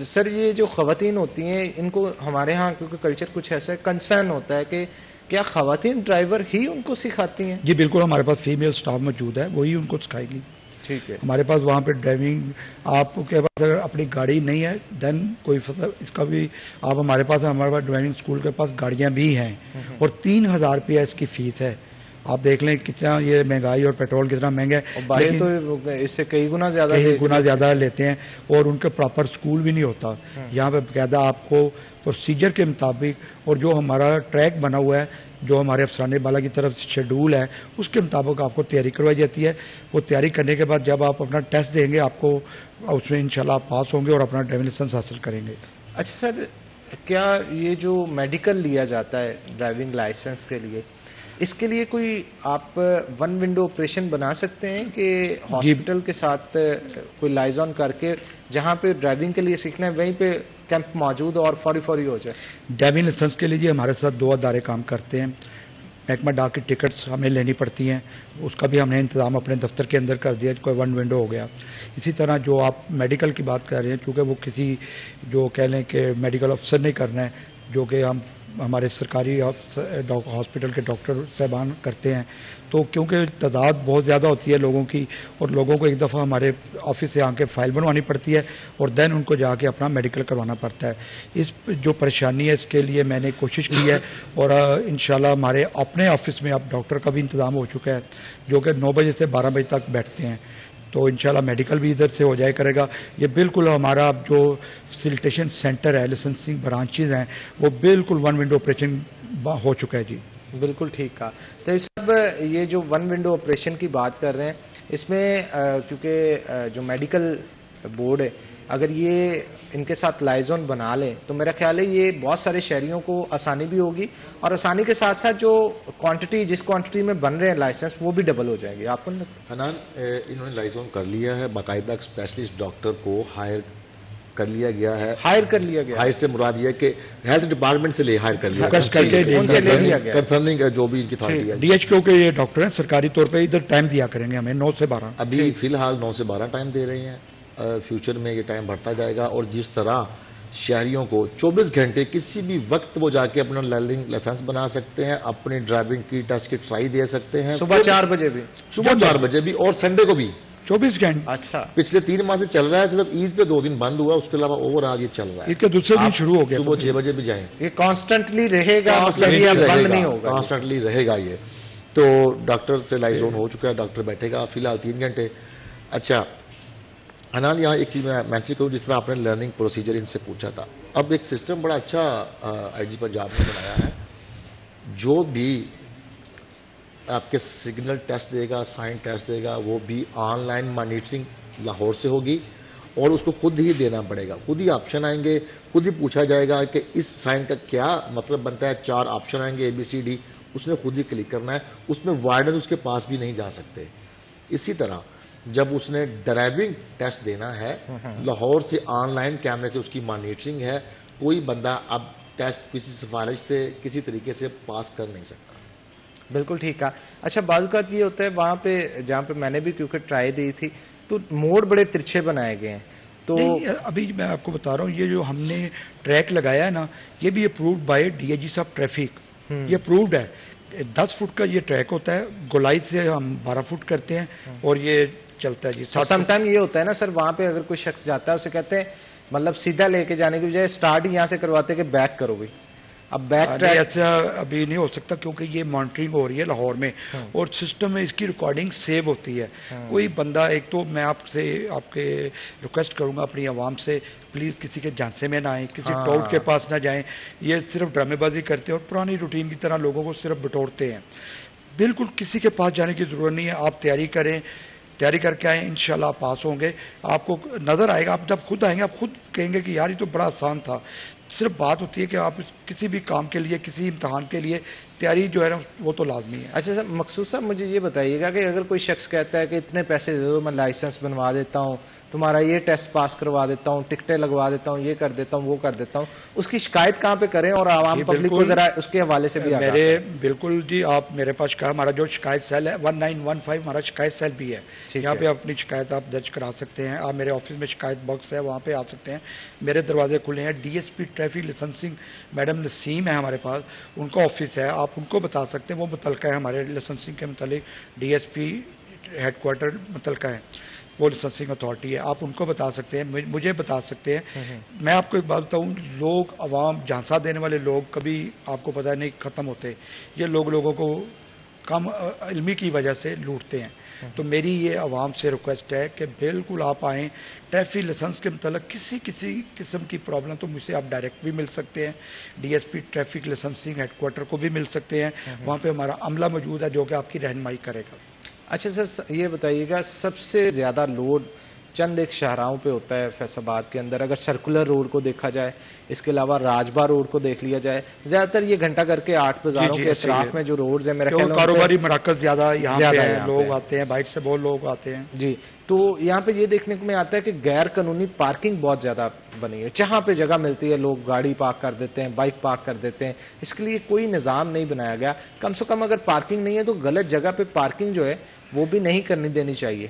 سر یہ جو خواتین ہوتی ہیں ان کو ہمارے ہاں کیونکہ کلچر کچھ ایسا ہے, کنسرن ہوتا ہے کہ کیا خواتین ڈرائیور ہی ان کو سکھاتی ہیں؟ جی بالکل, ہمارے پاس فیمیل اسٹاف موجود ہے, وہی ان کو سکھائے گی. ٹھیک ہے. ہمارے پاس وہاں پہ ڈرائیونگ آپ کے پاس اگر اپنی گاڑی نہیں ہے دین کوئی اس کا بھی آپ ہمارے پاس ڈرائیونگ اسکول کے پاس گاڑیاں بھی ہیں اور 3000 روپیہ اس کی فیس ہے. آپ دیکھ لیں کتنا یہ مہنگائی اور پیٹرول کتنا مہنگا ہے, لیکن تو اس سے کئی گنا زیادہ لیتے ہیں اور ان کے پراپر اسکول بھی نہیں ہوتا. یہاں پہ باقاعدہ آپ کو پروسیجر کے مطابق اور جو ہمارا ٹریک بنا ہوا ہے جو ہمارے افسرانے بالا کی طرف سے شیڈول ہے اس کے مطابق آپ کو تیاری کروائی جاتی ہے. وہ تیاری کرنے کے بعد جب آپ اپنا ٹیسٹ دیں گے آپ کو اس میں انشاءاللہ آپ پاس ہوں گے اور اپنا ڈرائیونگ لائسنس حاصل کریں گے. اچھا سر, کیا یہ جو میڈیکل لیا جاتا ہے ڈرائیونگ لائسنس کے لیے, اس کے لیے کوئی آپ ون ونڈو آپریشن بنا سکتے ہیں کہ ہاسپٹل کے ساتھ کوئی لائزون کر کے جہاں پہ ڈرائیونگ کے لیے سیکھنا ہے وہیں پہ کیمپ موجود اور فوری ہو جائے؟ ڈرائیونگ لائسنس کے لیے جی ہمارے ساتھ 2 ادارے کام کرتے ہیں. محکمہ ڈاک کی ٹکٹس ہمیں لینی پڑتی ہیں, اس کا بھی ہم نے انتظام اپنے دفتر کے اندر کر دیا, کوئی ون ونڈو ہو گیا. اسی طرح جو آپ میڈیکل کی بات کر رہے ہیں, چونکہ وہ کسی جو کہہ لیں کہ میڈیکل افسر نہیں کرنا ہے, جو کہ ہم ہمارے سرکاری ہاسپٹل کے ڈاکٹر صاحبان کرتے ہیں. تو کیونکہ تعداد بہت زیادہ ہوتی ہے لوگوں کی, اور لوگوں کو ایک دفعہ ہمارے آفس سے آ کے فائل بنوانی پڑتی ہے اور دین ان کو جا کے اپنا میڈیکل کروانا پڑتا ہے. اس جو پریشانی ہے اس کے لیے میں نے کوشش کی ہے, اور انشاءاللہ ہمارے اپنے آفس میں اب ڈاکٹر کا بھی انتظام ہو چکا ہے جو کہ 9 بجے سے 12 بجے تک بیٹھتے ہیں. تو انشاءاللہ میڈیکل بھی ادھر سے ہو جائے کرے گا. یہ بالکل ہمارا جو فیسیلیٹیشن سینٹر ہے, لائسنسنگ برانچز ہیں, وہ بالکل ون ونڈو آپریشن ہو چکا ہے. جی بالکل ٹھیک کہا. تو صاحب یہ جو ون ونڈو آپریشن کی بات کر رہے ہیں, اس میں کیونکہ جو میڈیکل بورڈ ہے اگر یہ ان کے ساتھ لائزون بنا لیں تو میرا خیال ہے یہ بہت سارے شہریوں کو آسانی بھی ہوگی, اور آسانی کے ساتھ ساتھ جو کوانٹٹی جس کوانٹٹی میں بن رہے ہیں لائسنس وہ بھی ڈبل ہو جائیں گے. آپ کو نہیں لگتا؟ حنان, انہوں نے لائزون کر لیا ہے, باقاعدہ ایک اسپیشلسٹ ڈاکٹر کو ہائر کر لیا گیا ہے. ہائر کر لیا گیا, ہائر سے مراد یہ ہے کہ ہیلتھ ڈپارٹمنٹ سے ہائر کر لیا ان سے لے لیا گیا, کنسرننگ جو بھی ان کی اتھارٹی ہے. ڈی ایچ کیو کے یہ ڈاکٹر ہیں سرکاری طور پہ ادھر ٹائم دیا کریں گے ہمیں 9 سے 12. ابھی فی الحال 9 سے 12 ٹائم دے رہے ہیں, فیوچر میں یہ ٹائم بڑھتا جائے گا. اور جس طرح شہریوں کو 24 گھنٹے کسی بھی وقت وہ جا کے اپنا لرننگ لائسنس بنا سکتے ہیں, اپنی ڈرائیونگ کی ٹیسٹ کی ٹرائی دے سکتے ہیں صبح 4 بجے بھی, صبح 4 بجے بھی, اور سنڈے کو بھی 24 گھنٹے. اچھا, پچھلے 3 ماہ سے چل رہا ہے, صرف عید پہ 2 دن بند ہوا, اس کے علاوہ اوور آج یہ چل رہا ہے. عید کے دوسرے دن شروع ہو گیا, صبح 6 بجے بھی جائیں. یہ کانسٹنٹلی رہے گا, مطلب یہ بند نہیں ہوگا, کانسٹنٹلی رہے گا یہ. تو ڈاکٹر سے لائزون ہو چکا ہے, ڈاکٹر بیٹھے گا فی الحال 3 گھنٹے. اچھا حنان, یہاں ایک چیز میں مینشن کروں, جس طرح آپ نے لرننگ پروسیجر ان سے پوچھا تھا, اب ایک سسٹم بڑا اچھا آئی جی پنجاب نے بنایا ہے. جو بھی آپ کے سگنل ٹیسٹ دے گا, سائن ٹیسٹ دے گا, وہ بھی آن لائن مانیٹرنگ لاہور سے ہوگی, اور اس کو خود ہی دینا پڑے گا. خود ہی آپشن آئیں گے, خود ہی پوچھا جائے گا کہ اس سائن کا کیا مطلب بنتا ہے. 4 آپشن آئیں گے ABCD, اس نے خود ہی کلک کرنا ہے. اس میں وارڈن اس کے پاس بھی نہیں جا سکتے. اسی طرح جب اس نے ڈرائیونگ ٹیسٹ دینا ہے, لاہور سے آن لائن کیمرے سے اس کی مانیٹرنگ ہے, کوئی بندہ اب ٹیسٹ کسی سفارش سے کسی طریقے سے پاس کر نہیں سکتا. بالکل ٹھیک ہے. اچھا بعض اوقات یہ ہوتا ہے وہاں پہ جہاں پہ میں نے بھی کیونکہ ٹرائی دی تھی تو موڑ بڑے ترچھے بنائے گئے ہیں. تو ابھی میں آپ کو بتا رہا ہوں, یہ جو ہم نے ٹریک لگایا ہے نا, یہ بھی اپرووڈ بائی DIG صاحب ٹریفک, یہ اپرووڈ ہے. 10 فٹ کا یہ ٹریک ہوتا ہے, گولائی سے ہم 12 فٹ کرتے ہیں, اور یہ چلتا ہے. جی سم ٹائم یہ ہوتا ہے نا سر, وہاں پہ اگر کوئی شخص جاتا ہے اسے کہتے ہیں مطلب سیدھا لے کے جانے کی بجائے اسٹارٹ ہی یہاں سے کرواتے کہ بیک کرو گئی. اب بیک ٹریک ایسا ابھی نہیں ہو سکتا کیونکہ یہ مانیٹرنگ ہو رہی ہے لاہور میں, اور سسٹم میں اس کی ریکارڈنگ سیو ہوتی ہے. کوئی بندہ, ایک تو میں آپ کے ریکویسٹ کروں گا اپنی عوام سے, پلیز کسی کے جھانسے میں نہ آئیں, کسی ٹاؤٹ کے پاس نہ جائیں. یہ صرف ڈرامے بازی کرتے ہیں اور پرانی روٹین کی طرح لوگوں کو صرف بٹورتے ہیں. بالکل کسی کے پاس جانے کی ضرورت نہیں ہے. آپ تیاری کریں, تیاری کر کے آئیں, انشاءاللہ آپ پاس ہوں گے. آپ کو نظر آئے گا, آپ جب خود آئیں گے آپ خود کہیں گے کہ یار یہ تو بڑا آسان تھا. صرف بات ہوتی ہے کہ آپ کسی بھی کام کے لیے, کسی امتحان کے لیے تیاری جو ہے نا وہ تو لازمی ہے. اچھا سر, مقصود صاحب مجھے یہ بتائیے گا کہ اگر کوئی شخص کہتا ہے کہ اتنے پیسے دے دو, میں لائسنس بنوا دیتا ہوں, تمہارا یہ ٹیسٹ پاس کروا دیتا ہوں, ٹکٹیں لگوا دیتا ہوں, یہ کر دیتا ہوں, وہ کر دیتا ہوں, اس کی شکایت کہاں پہ کریں, اور عوام پبلک کو ذرا اس کے حوالے سے بھی میرے بالکل جی, آپ میرے پاس کہا, ہمارا جو شکایت سیل ہے 1915 ہمارا شکایت سیل بھی ہے. یہاں پہ اپنی شکایت آپ درج کرا سکتے ہیں. آپ میرے آفس میں شکایت باکس ہے, وہاں پہ آ سکتے ہیں. میرے دروازے کھلے ہیں. DSP ٹریفک لائسنسنگ میڈم نسیم ہے ہمارے پاس, ان کا آفس ہے, آپ ان کو بتا سکتے ہیں. وہ متعلقہ ہے ہمارے لائسنسنگ کے متعلق, DSP ہیڈ کوارٹر متعلقہ ہے, وہ لائسنسنگ اتھارٹی ہے. آپ ان کو بتا سکتے ہیں, مجھے بتا سکتے ہیں. میں آپ کو ایک بات بتاؤں, لوگ عوام جھانسا دینے والے لوگ کبھی آپ کو پتہ نہیں ختم ہوتے. یہ لوگوں کو کم علمی کی وجہ سے لوٹتے ہیں. تو میری یہ عوام سے ریکویسٹ ہے کہ بالکل آپ آئیں. ٹریفک لائسنس کے متعلق کسی قسم کی پرابلم تو مجھ سے آپ ڈائریکٹ بھی مل سکتے ہیں. DSP traffic licensing headquarter کو بھی مل سکتے ہیں. وہاں پہ ہمارا عملہ موجود ہے جو کہ آپ کی رہنمائی کرے گا. اچھا سر, یہ بتائیے گا سب سے زیادہ لوڈ چند ایک شاہراہوں پہ ہوتا ہے فیصل آباد کے اندر. اگر سرکولر روڈ کو دیکھا جائے, اس کے علاوہ راجبا روڈ کو دیکھ لیا جائے, زیادہ تر یہ گھنٹہ کر کے 8 بازاروں کے اطراف میں جو روڈز ہیں, میرا خیال ہے کاروباری مراکز زیادہ یہاں پہ ہیں, لوگ آتے ہیں, بائک سے بہت لوگ آتے ہیں. جی, تو یہاں پہ یہ دیکھنے کو میں آتا ہے کہ غیر قانونی پارکنگ بہت زیادہ بنی ہے. جہاں پہ جگہ ملتی ہے لوگ گاڑی پارک کر دیتے ہیں, بائک پارک کر دیتے ہیں. اس کے لیے کوئی نظام نہیں بنایا گیا. کم سے کم اگر پارکنگ نہیں ہے تو غلط جگہ پہ پارکنگ جو ہے وہ بھی نہیں کرنی دینی چاہیے.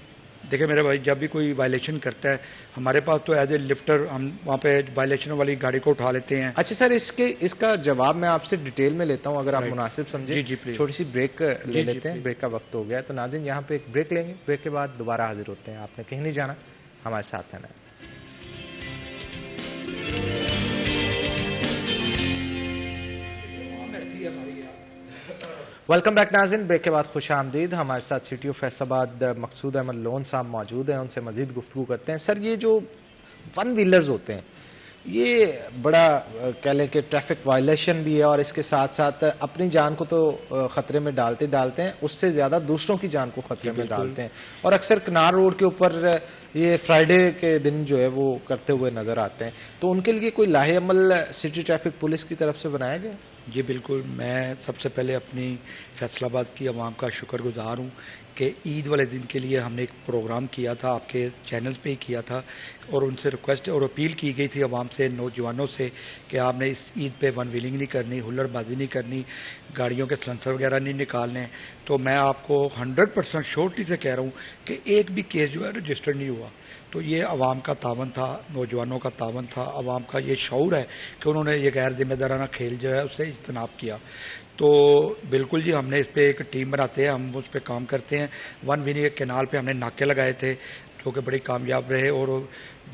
دیکھیں میرے بھائی، جب بھی کوئی وائلیشن کرتا ہے ہمارے پاس تو ایز اے لفٹر ہم وہاں پہ وائلیشن والی گاڑی کو اٹھا لیتے ہیں. اچھا سر، اس کا جواب میں آپ سے ڈیٹیل میں لیتا ہوں اگر آپ مناسب سمجھیں. جی جی پلیز. چھوٹی سی بریک لے لیتے ہیں، بریک کا وقت ہو گیا ہے. تو ناظرین یہاں پہ ایک بریک لیں گے، بریک کے بعد دوبارہ حاضر ہوتے ہیں. آپ نے کہیں نہیں جانا، ہمارے ساتھ رہنا ہے. ویلکم بیک ناظرین، بریک کے بعد خوش آمدید. ہمارے ساتھ سی ٹی او فیصل آباد مقصود احمد لون صاحب موجود ہیں، ان سے مزید گفتگو کرتے ہیں. سر، یہ جو ون ویلرز ہوتے ہیں یہ بڑا کہہ لیں کہ ٹریفک وائلیشن بھی ہے، اور اس کے ساتھ ساتھ اپنی جان کو تو خطرے میں ڈالتے ہیں، اس سے زیادہ دوسروں کی جان کو خطرے میں ڈالتے ہیں. اور اکثر کنار روڈ کے اوپر یہ فرائیڈے کے دن جو ہے وہ کرتے ہوئے نظر آتے ہیں. تو ان کے لیے کوئی لاہے عمل سٹی ٹریفک پولیس کی طرف سے بنایا گیا؟ جی بالکل. میں سب سے پہلے اپنی فیصل آباد کی عوام کا شکر گزار ہوں کہ عید والے دن کے لیے ہم نے ایک پروگرام کیا تھا، آپ کے چینلز پہ ہی کیا تھا، اور ان سے ریکویسٹ اور اپیل کی گئی تھی عوام سے، نوجوانوں سے، کہ آپ نے اس عید پہ ون ویلنگ نہیں کرنی، ہلڑ بازی نہیں کرنی، گاڑیوں کے سلنسر وغیرہ نہیں نکالنے. تو میں آپ کو 100% شورٹی سے کہہ رہا ہوں کہ ایک بھی کیس جو ہے رجسٹر نہیں ہوا. تو یہ عوام کا تعاون تھا، نوجوانوں کا تعاون تھا، عوام کا یہ شعور ہے کہ انہوں نے یہ غیر ذمہ دارانہ کھیل جو ہے اس سے اجتناب کیا. تو بالکل جی، ہم نے اس پہ ایک ٹیم بناتے ہیں، ہم اس پہ کام کرتے ہیں. ون ویلنگ کینال پہ ہم نے ناکے لگائے تھے جو کہ بڑی کامیاب رہے. اور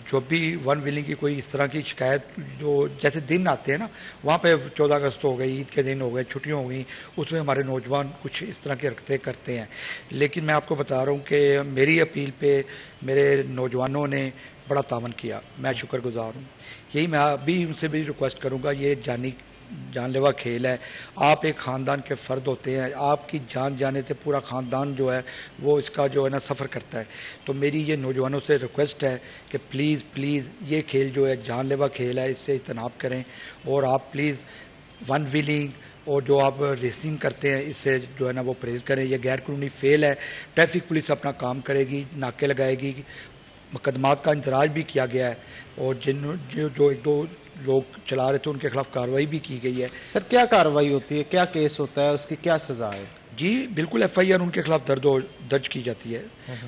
جو بھی ون ویلنگ کی کوئی اس طرح کی شکایت، جو جیسے دن آتے ہیں نا، وہاں پہ 14 اگست ہو گئی، عید کے دن ہو گئے، چھٹیاں ہو گئیں، اس میں ہمارے نوجوان کچھ اس طرح کی حرکتیں کرتے ہیں. لیکن میں آپ کو بتا رہا ہوں کہ میری اپیل پہ میرے نوجوانوں نے بڑا تعاون کیا، میں شکر گزار ہوں. یہی میں ابھی ان سے بھی ریکویسٹ کروں گا، یہ جان لیوا کھیل ہے. آپ ایک خاندان کے فرد ہوتے ہیں، آپ کی جان جانے سے پورا خاندان جو ہے وہ اس کا جو ہے نا سفر کرتا ہے. تو میری یہ نوجوانوں سے ریکویسٹ ہے کہ پلیز یہ کھیل جو ہے جان لیوا کھیل ہے، اس سے اجتناب کریں. اور آپ پلیز ون ویلنگ اور جو آپ ریسنگ کرتے ہیں اس سے جو ہے نا وہ پرہیز کریں. یہ غیر قانونی فعل ہے. ٹریفک پولیس اپنا کام کرے گی، ناکے لگائے گی، مقدمات کا اندراج بھی کیا گیا ہے، اور جو ایک دو لوگ چلا رہے تھے ان کے خلاف کارروائی بھی کی گئی ہے. سر، کیا کارروائی ہوتی ہے، کیا کیس ہوتا ہے، اس کی کیا سزا ہے؟ جی بالکل، ایف آئی آر ان کے خلاف درج کی جاتی ہے.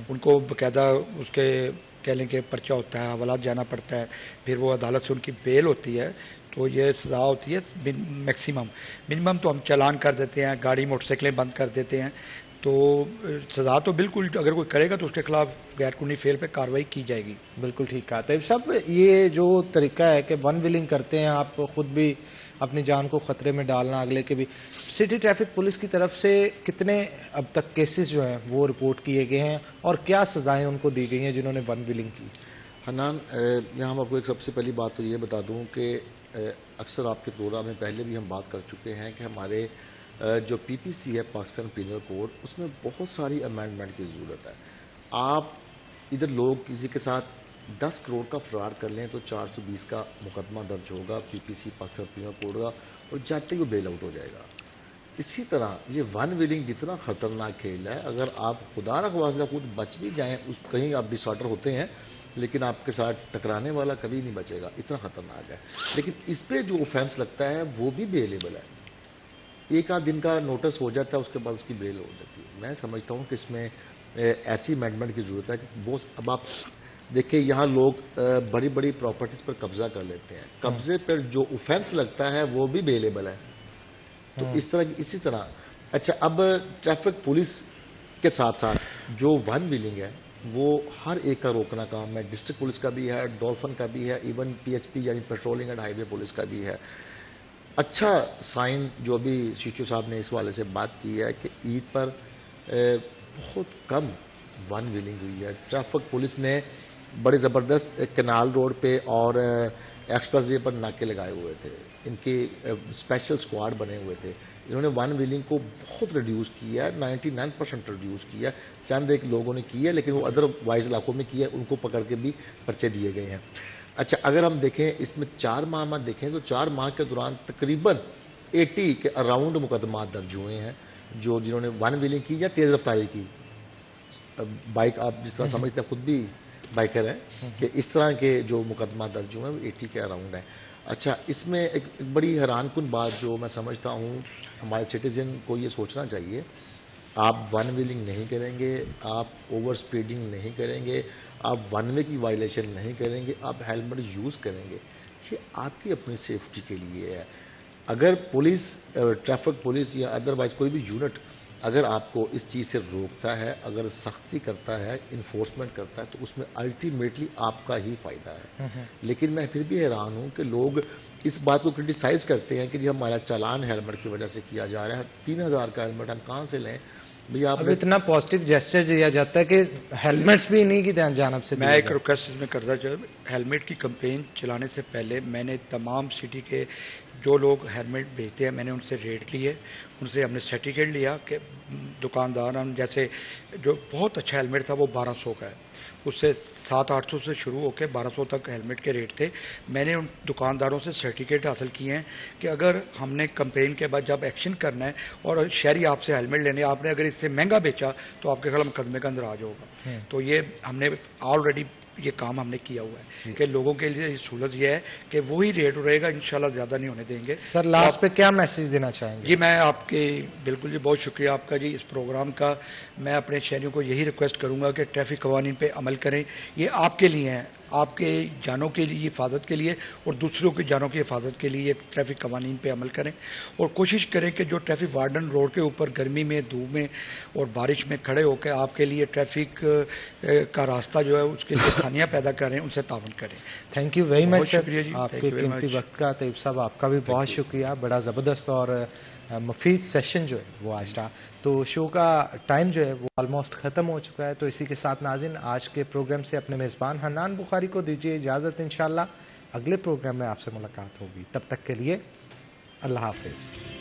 ان کو باقاعدہ اس کے کہہ لیں کہ پرچہ ہوتا ہے، حوالات جانا پڑتا ہے، پھر وہ عدالت سے ان کی بیل ہوتی ہے. تو یہ سزا ہوتی ہے منیمم تو ہم چالان کر دیتے ہیں، گاڑی موٹر سائیکلیں بند کر دیتے ہیں. تو سزا تو بالکل اگر کوئی کرے گا تو اس کے خلاف غیر قانونی فعل پہ کارروائی کی جائے گی. بالکل ٹھیک کہا. طیب صاحب، یہ جو طریقہ ہے کہ ون ویلنگ کرتے ہیں، آپ خود بھی اپنی جان کو خطرے میں ڈالنا، اگلے کے بھی، سٹی ٹریفک پولیس کی طرف سے کتنے اب تک کیسز جو ہیں وہ رپورٹ کیے گئے ہیں، اور کیا سزائیں ان کو دی گئی ہیں جنہوں نے ون ویلنگ کی؟ حنان، یہاں آپ کو ایک سب سے پہلی بات تو یہ بتا دوں کہ اکثر آپ کے پروگرام میں پہلے بھی ہم بات کر چکے ہیں کہ ہمارے جو پی پی سی ہے، پاکستان پینل کوڈ، اس میں بہت ساری امینڈمنٹ کی ضرورت ہے. آپ ادھر لوگ کسی کے ساتھ 10 کروڑ کا فراڈ کر لیں تو 420 کا مقدمہ درج ہوگا پی پی سی پاکستان پینل کوڈ کا، اور جاتے ہی وہ بیل آؤٹ ہو جائے گا. اسی طرح یہ ون ویلنگ جتنا خطرناک کھیل ہے، اگر آپ خدا نہ خواستہ خود بچ بھی جائیں، کہیں آپ ڈس آرڈر ہوتے ہیں، لیکن آپ کے ساتھ ٹکرانے والا کبھی نہیں بچے گا، اتنا خطرناک ہے. لیکن اس پہ جو اوفینس لگتا ہے وہ بھی بیلیبل ہے. ایک آدھ دن کا نوٹس ہو جاتا ہے، اس کے بعد اس کی بیل ہو جاتی ہے. میں سمجھتا ہوں کہ اس میں ایسی امینڈمنٹ کی ضرورت ہے کہ اب آپ دیکھیں یہاں لوگ بڑی بڑی پراپرٹیز پر قبضہ کر لیتے ہیں، قبضے پر جو اوفینس لگتا ہے وہ بھی بیلیبل ہے. تو اس طرح کی اسی طرح اچھا، اب ٹریفک پولیس کے ساتھ ساتھ جو ون ویلنگ ہے وہ ہر ایک کا روکنا کام ہے. ڈسٹرکٹ پولیس کا بھی ہے، ڈولفن کا بھی ہے، ایون پی ایچ پی یعنی patrolling and high way police کا بھی ہے. اچھا سائن جو بھی شیشو صاحب نے اس والے سے بات کی ہے کہ عید پر بہت کم ون ویلنگ ہوئی ہے. ٹریفک پولیس نے بڑے زبردست کینال روڈ پہ اور ایکسپریس وے پر ناکے لگائے ہوئے تھے. ان کے اسپیشل اسکواڈ بنے ہوئے تھے. انہوں نے ون ویلنگ کو بہت ریڈیوس کیا ہے، 99% ریڈیوس کیا ہے. چند ایک لوگوں نے کی ہے لیکن وہ ادر وائز علاقوں میں کیا ہے، ان کو پکڑ کے بھی پرچے دیے گئے ہیں. اچھا، اگر ہم دیکھیں اس میں 4 ماہ دیکھیں تو 4 ماہ کے دوران تقریباً 80 کے اراؤنڈ مقدمات درج ہوئے ہیں جنہوں نے ون ویلنگ کی یا تیز رفتاری کی. بائک آپ جس طرح سمجھتے ہیں، خود بھی بائکر ہے، کہ اس طرح کے جو مقدمات درج ہوئے ہیں وہ 80 کے اراؤنڈ ہیں. اچھا، اس میں ایک بڑی حیران کن بات جو میں سمجھتا ہوں ہمارے سٹیزن کو یہ سوچنا چاہیے آپ ون ویلنگ نہیں کریں گے, آپ اوور سپیڈنگ نہیں کریں گے, آپ ون وے کی وائلیشن نہیں کریں گے, آپ ہیلمٹ یوز کریں گے. یہ آپ کی اپنی سیفٹی کے لیے ہے. اگر پولیس, ٹریفک پولیس یا ادروائز کوئی بھی یونٹ اگر آپ کو اس چیز سے روکتا ہے, اگر سختی کرتا ہے, انفورسمنٹ کرتا ہے, تو اس میں الٹیمیٹلی آپ کا ہی فائدہ ہے. لیکن میں پھر بھی حیران ہوں کہ لوگ اس بات کو کرٹیسائز کرتے ہیں کہ جی ہمارا چالان ہیلمٹ کی وجہ سے کیا جا رہا ہے. 3000 کا ہیلمٹ ہم کہاں سے لیں بھئی؟ آپ اب اتنا پازیٹیو جیسچر دیا جاتا ہے کہ ہیلمٹس بھی انہیں کی جانب سے. میں ایک ریکویسٹ اس میں کرتا چاہوں, ہیلمٹ کی کمپین چلانے سے پہلے میں نے تمام سٹی کے جو لوگ ہیلمٹ بیچتے ہیں میں نے ان سے ریٹ لیے, ان سے ہم نے سرٹیفکیٹ لیا کہ دکاندار ہم جیسے جو بہت اچھا ہیلمٹ تھا وہ 1200 کا ہے, اس سے 700-800 سے شروع ہو کے 1200 تک ہیلمٹ کے ریٹ تھے. میں نے ان دکانداروں سے سرٹیفکیٹ حاصل کیے ہیں کہ اگر ہم نے کمپین کے بعد جب ایکشن کرنا ہے اور شہری آپ سے ہیلمٹ لینے, آپ نے اگر اس سے مہنگا بیچا تو آپ کے خلاف مقدمے کا اندراج ہوگا. تو یہ ہم نے آلریڈی یہ کام ہم نے کیا ہوا ہے کہ لوگوں کے لیے سہولت یہ ہے کہ وہی ریٹ رہے گا, انشاءاللہ زیادہ نہیں ہونے دیں گے. سر لاسٹ پہ کیا میسج دینا چاہیں گے؟ جی میں آپ کے بالکل جی بہت شکریہ آپ کا جی اس پروگرام کا. میں اپنے شہریوں کو یہی ریکویسٹ کروں گا کہ ٹریفک قوانین پہ عمل کریں. یہ آپ کے لیے ہیں, آپ کے جانوں کے لیے, حفاظت کے لیے اور دوسروں کی جانوں کی حفاظت کے لیے ٹریفک قوانین پہ عمل کریں. اور کوشش کریں کہ جو ٹریفک وارڈن روڈ کے اوپر گرمی میں, دھوپ میں اور بارش میں کھڑے ہو کے آپ کے لیے ٹریفک کا راستہ جو ہے اس کے لیے آسانیاں پیدا کریں, ان سے تعاون کریں. Thank you very much. شکریہ جی, آپ کے قیمتی وقت کا. طیب صاحب آپ کا بھی بہت شکریہ. بڑا زبردست اور مفید سیشن جو ہے وہ آج تھا. تو شو کا ٹائم جو ہے وہ آلموسٹ ختم ہو چکا ہے. تو اسی کے ساتھ ناظرین آج کے پروگرام سے اپنے میزبان حنان بخاری کو دیجیے اجازت. انشاءاللہ اگلے پروگرام میں آپ سے ملاقات ہوگی. تب تک کے لیے اللہ حافظ.